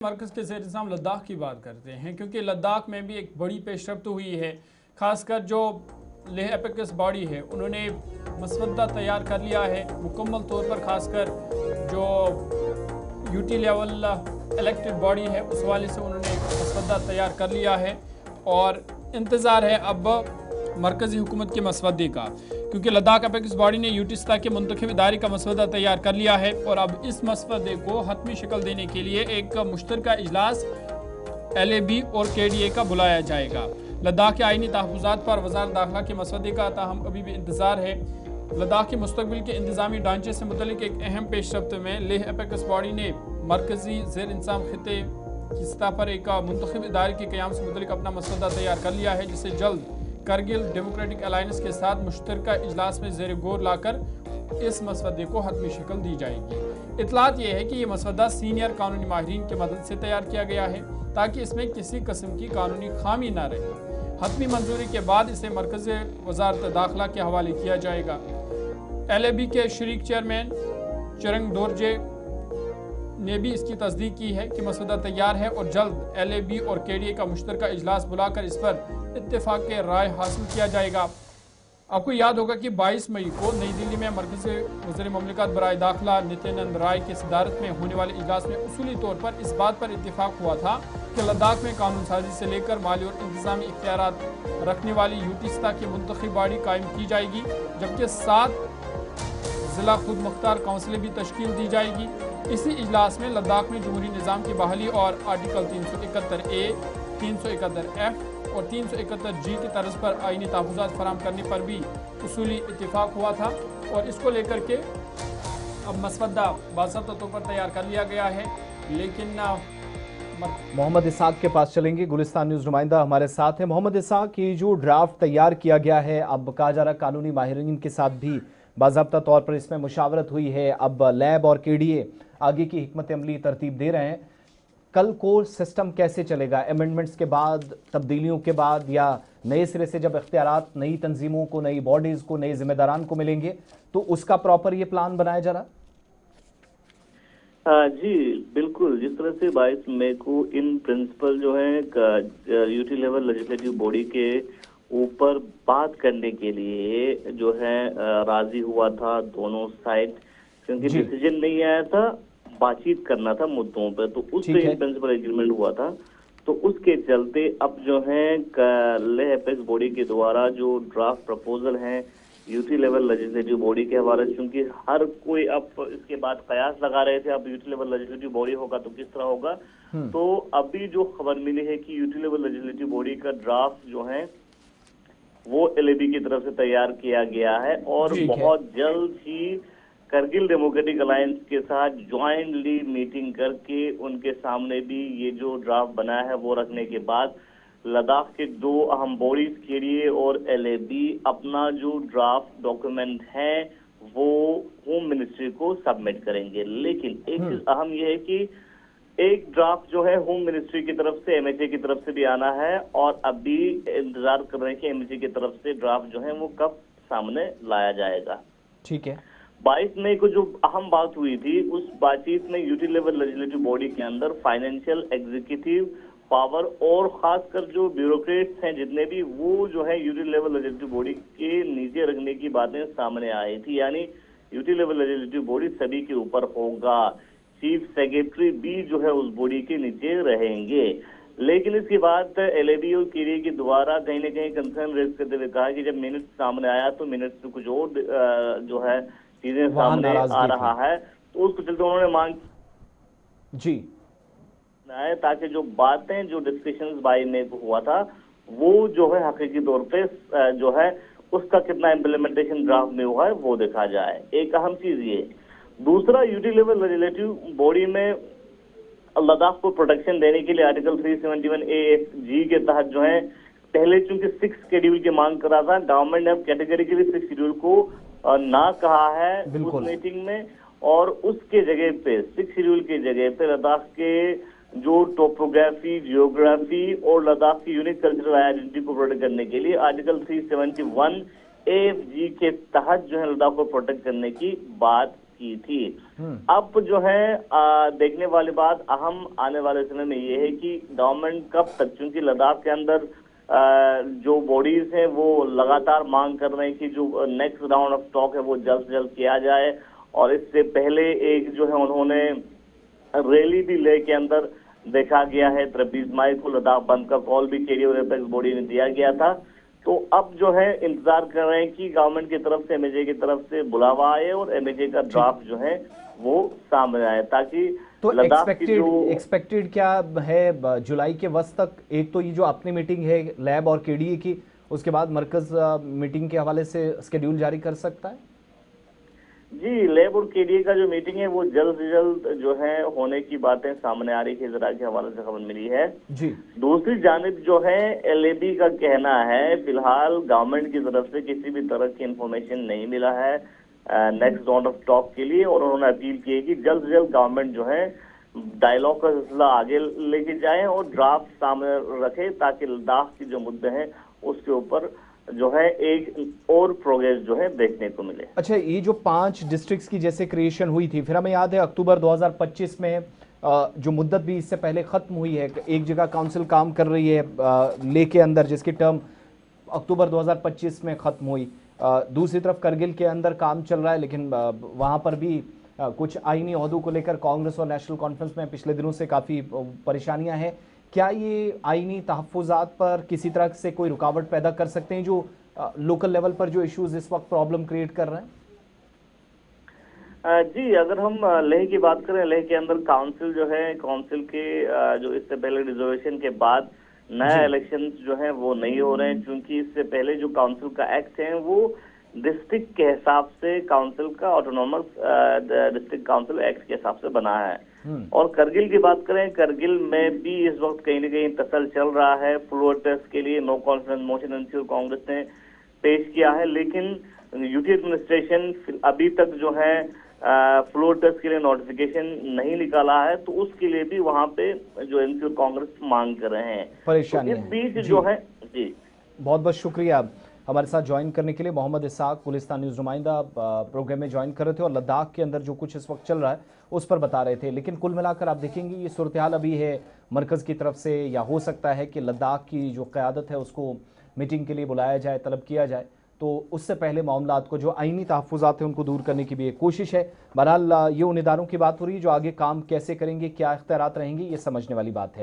मरकज़ के ज़ेर इंतज़ाम लद्दाख की बात करते हैं, क्योंकि लद्दाख में भी एक बड़ी पेशरफ्त हुई है। ख़ासकर जो लेह एपेक्स बॉडी है उन्होंने मसवदा तैयार कर लिया है मुकम्मल तौर पर। ख़ासकर जो यूटी लेवल इलेक्टेड बॉडी है उस हवाले से उन्होंने मसवदा तैयार कर लिया है और इंतज़ार है अब मरकज़ी हुकूमत के मसवदे का, क्योंकि लद्दाख एपेक्स बॉडी ने यूटी सतह के मुंतखब इदारे का मसवदा तैयार कर लिया है और अब इस मसवदे को हतमी शक्ल देने के लिए एक मुश्तरका इजलास LAB और KDA का बुलाया जाएगा। लद्दाख के आइनी तहफ़्फ़ुज़ात पर वज़ारत दाखिला के मसवदे का ताहम अभी भी इंतज़ार है। लद्दाख के मुस्तक़बिल के इंतज़ामी ढांचे से मुतल्लिक़ एक अहम पेशरफ्त में लेह एपेक्स बॉडी ने मरकज़ी ज़ेर इंतज़ाम खित्ते की सतह पर एक मुंतखब इदारे के क़याम से मुतल्लिक़ अपना मसवदा तैयार कर लिया है, जिसे जल्द करगिल डेमोक्रेटिक अलायंस के साथ मुश्तरका इजलास में ज़ेर गौर लाकर इस मसवदे को हतमी शक्ल दी जाएगी। इतलात यह है कि यह मसवदा सीनियर कानूनी माहिरीन की मदद से तैयार किया गया है ताकि इसमें किसी किस्म की कानूनी खामी न रहे। हतमी मंजूरी के बाद इसे मरकज़ वज़ारत दाखिला के हवाले किया जाएगा। LAB के शरीक चेयरमैन चरंग दोरजे ने भी इसकी तस्दीक की है कि मसवदा तैयार है और जल्द LAB और KDA का मुश्तरका इजलास बुलाकर इस पर इत्तेफाक के राय हासिल किया जाएगा। आपको याद होगा कि 22 मई को नई दिल्ली में मरकज़ी वज़ीर ममलिकत बराए दाखिला नित्यानंद राय की सदारत में होने वाले इजलास में उसूली तौर पर इस बात पर इत्तेफाक हुआ था कि लद्दाख में कानून साजी से लेकर माली और इंतजामी इख्तियारात रखने वाली यूटी सतह की मुंतखब बॉडी कायम की जाएगी, जबकि 7 ज़िला खुद मुख्तार काउंसिलें भी तश्कील दी जाएगी। इसी इजलास में लद्दाख में जमहूरी निज़ाम की बहाली और आर्टिकल 371A, 371F और 371G की तर्ज पर आईनी तहफ़्फ़ुज़ात फराहम करने पर भी उसूली इत्तिफाक हुआ था और इसको लेकर के अब मसवदा बाज़ाब्ता तौर पर तैयार कर लिया गया है। लेकिन मोहम्मद इसाक के पास चलेंगे, गुलिस्तान न्यूज़ नुमाइंदा हमारे साथ हैं। मोहम्मद इसाक, ये जो ड्राफ्ट तैयार किया गया है, अब कहा जा रहा कानूनी माहिरीन के साथ भी बाज़ाब्ता तौर पर इसमें मुशावरत हुई है, अब लैब और KDA आगे की हिकमत अमली तरतीब दे रहे हैं। कल को सिस्टम कैसे चलेगा? अमेंडमेंट्स के बाद, तब्दीलियों के बाद, या नए सिरे से जब इख्तियारात नई तंजीमों को, नई बॉडीज़ को, नए जिम्मेदारान को मिलेंगे तो उसका प्रॉपर ये प्लान बनाया जा रहा? जी बिल्कुल, जिस तरह से 22 मई को इन प्रिंसिपल जो है यूटी लेवल लेजिस्लेटिव बॉडी के ऊपर बात करने के लिए जो है राजी हुआ था दोनों साइड, क्योंकि डिसीजन नहीं आया था, बातचीत करना था मुद्दों पे, तो उस पे प्रिंसिपल एग्रीमेंट हुआ था। तो उसके चलते अब जो है लेह एपेक्स बॉडी के द्वारा जो ड्राफ्ट प्रपोजल है यूटी लेवल लेजिस्लेटिव बॉडी के हवाले से, क्योंकि हर कोई अब इसके बाद कयास लगा रहे थे अब यूटी लेवल लेजिस्लेटिव बॉडी होगा तो किस तरह होगा। तो अभी जो खबर मिली है कि यूटी लेवल लेजिस्लेटिव बॉडी का ड्राफ्ट जो है वो LAB की तरफ से तैयार किया गया है और बहुत जल्द ही करगिल डेमोक्रेटिक अलायंस के साथ ज्वाइंटली मीटिंग करके उनके सामने भी ये जो ड्राफ्ट बना है वो रखने के बाद लद्दाख के 2 अहम बॉडीज KDA और LAB अपना जो ड्राफ्ट डॉक्यूमेंट है वो होम मिनिस्ट्री को सबमिट करेंगे। लेकिन एक चीज अहम ये है कि एक ड्राफ्ट जो है होम मिनिस्ट्री की तरफ से MHA की तरफ से भी आना है और अभी इंतजार कर रहे हैं कि MHA की तरफ से ड्राफ्ट जो है वो कब सामने लाया जाएगा। ठीक है, 22 मई को जो अहम बात हुई थी उस बातचीत में यूटी लेवल लेजिस्लेटिव बॉडी के अंदर फाइनेंशियल एग्जीक्यूटिव पावर और खासकर जो ब्यूरोक्रेट्स हैं जितने भी, वो जो है यूटी लेवल लेजिस्लेटिव बॉडी के नीचे रखने की बातें सामने आई थी। यानी यूटी लेवल लेजिस्लेटिव बॉडी सभी के ऊपर होगा, चीफ सेक्रेटरी भी जो है उस बॉडी के नीचे रहेंगे। लेकिन इसके बाद LAB और KDA के द्वारा कहीं न कहीं कंसर्न रेज करते हुए कहा कि जब मिनट्स सामने आया तो मिनट्स में कुछ और जो है चीजें सामने आ रहा है, तो उसको चलते उन्होंने मांग जी ताकि जो बातें जो डिस्कशंस 22 मई को हुआ था वो जो है हकीकी तौर पे जो है उसका कितना इम्प्लीमेंटेशन ड्राफ्ट में हुआ है वो देखा जाए। एक अहम चीज ये। दूसरा, यूटी लेवल लेजिस्लेटिव बॉडी में लद्दाख को प्रोटेक्शन देने के लिए आर्टिकल 371A के तहत जो है पहले चूंकि 6 शेड्यूल की मांग कर रहा था, गवर्नमेंट ने अब कैटेगरिकली 6 शेड्यूल को ना कहा है उस मीटिंग में, और उसके जगह पे 6 शेड्यूल के जगह पे लद्दाख के जो टोपोग्राफी, जियोग्राफी और लद्दाख की यूनिक कल्चरल आइडेंटिटी को प्रोटेक्ट करने के लिए आर्टिकल 371AFG के तहत जो है लद्दाख को प्रोटेक्ट करने की बात की थी। अब जो है देखने वाली बात अहम आने वाले समय में ये है कि गवर्नमेंट कब तक, चूंकि लद्दाख के अंदर जो बॉडीज हैं वो लगातार मांग कर रहे हैं कि जो नेक्स्ट राउंड ऑफ टॉक है वो जल्द से जल्द किया जाए, और इससे पहले एक जो है उन्होंने रैली भी लेह के अंदर देखा गया है। 23 मई को लद्दाख बंद का कॉल भी केडी और एपेक्स बॉडी ने दिया गया था। तो अब जो है इंतजार कर रहे हैं कि गवर्नमेंट की तरफ से, एमएचए की तरफ से बुलावा आए और एमएचए का ड्राफ्ट जो है वो सामने आए, ताकि तो लद्दाख की जो एक्सपेक्टेड क्या है जुलाई के वस्त तक? एक तो ये जो अपनी मीटिंग है लैब और केडीए की, उसके बाद मरकज मीटिंग के हवाले से स्केड्यूल जारी कर सकता है? जी, लैब और केडीए का जो मीटिंग है वो जल्द से जल्द जो है होने की बातें सामने आ रही है, इजरा के हवाले से खबर मिली है जी। दूसरी जानिब जो है एलएबी का कहना है फिलहाल गवर्नमेंट की तरफ से किसी भी तरह की इंफॉर्मेशन नहीं मिला है नेक्स्ट राउंड ऑफ टॉक के लिए, और उन्होंने अपील की है कि जल्द से जल्द गवर्नमेंट जो है डायलॉग का सिलसिला आगे लेके जाए और ड्राफ्ट सामने रखे, ताकि लद्दाख की जो मुद्दे हैं उसके ऊपर जो है एक और प्रोग्रेस जो है देखने को मिले। अच्छा, ये जो 5 डिस्ट्रिक्ट्स की जैसे क्रिएशन हुई थी, फिर हमें याद है अक्टूबर 2025 में जो मुद्दत भी इससे पहले खत्म हुई है, एक जगह काउंसिल काम कर रही है लेह के अंदर जिसकी टर्म अक्टूबर 2025 में खत्म हुई। दूसरी तरफ करगिल के अंदर काम चल रहा है, लेकिन वहाँ पर भी कुछ आईनी ओहदों को लेकर कांग्रेस और नेशनल कॉन्फ्रेंस में पिछले दिनों से काफ़ी परेशानियां हैं। क्या ये आईनी तहफ़्फ़ुज़ात पर किसी तरह से कोई रुकावट पैदा कर सकते हैं जो लोकल लेवल पर जो इश्यूज इस वक्त प्रॉब्लम क्रिएट कर रहे हैं? जी, अगर हम लेह की बात करें, लेह के अंदर काउंसिल जो है, काउंसिल के जो इससे पहले रिजर्वेशन के बाद नया इलेक्शन जो है वो नहीं हो रहे हैं, क्योंकि इससे पहले जो काउंसिल का एक्ट है वो डिस्ट्रिक्ट के हिसाब से काउंसिल का ऑटोनॉमस डिस्ट्रिक्ट काउंसिल एक्ट के हिसाब से बना है। और करगिल की बात करें, करगिल में भी इस वक्त कहीं ना कहीं तसल चल रहा है। फ्लोर टेस्ट के लिए नो कॉन्फिडेंस मोशन एनसी और कांग्रेस ने पेश किया है, लेकिन यूटी एडमिनिस्ट्रेशन अभी तक जो है फ्लोर टेस्ट के लिए नोटिफिकेशन नहीं निकाला है, तो उसके लिए भी वहां पे जो एनसी और कांग्रेस मांग कर रहे हैं। परेशानी तो इस बीच जो है जी, बहुत बहुत शुक्रिया हमारे साथ ज्वाइन करने के लिए। मोहम्मद इसाक गुलिस्तान न्यूज़ नुमाइंदा प्रोग्राम में ज्वाइन कर रहे थे और लद्दाख के अंदर जो कुछ इस वक्त चल रहा है उस पर बता रहे थे। लेकिन कुल मिलाकर आप देखेंगे ये सूरत हाल अभी है मरकज़ की तरफ से, या हो सकता है कि लद्दाख की जो क़यादत है उसको मीटिंग के लिए बुलाया जाए, तलब किया जाए, तो उससे पहले मामलात को जो आईनी तहफ़्फ़ुज़ात हैं उनको दूर करने की भी एक कोशिश है। बहरहाल ये उन इदारों की बात हो रही है जो आगे काम कैसे करेंगे, क्या इख्तियारात रहेंगे, ये समझने वाली बात है।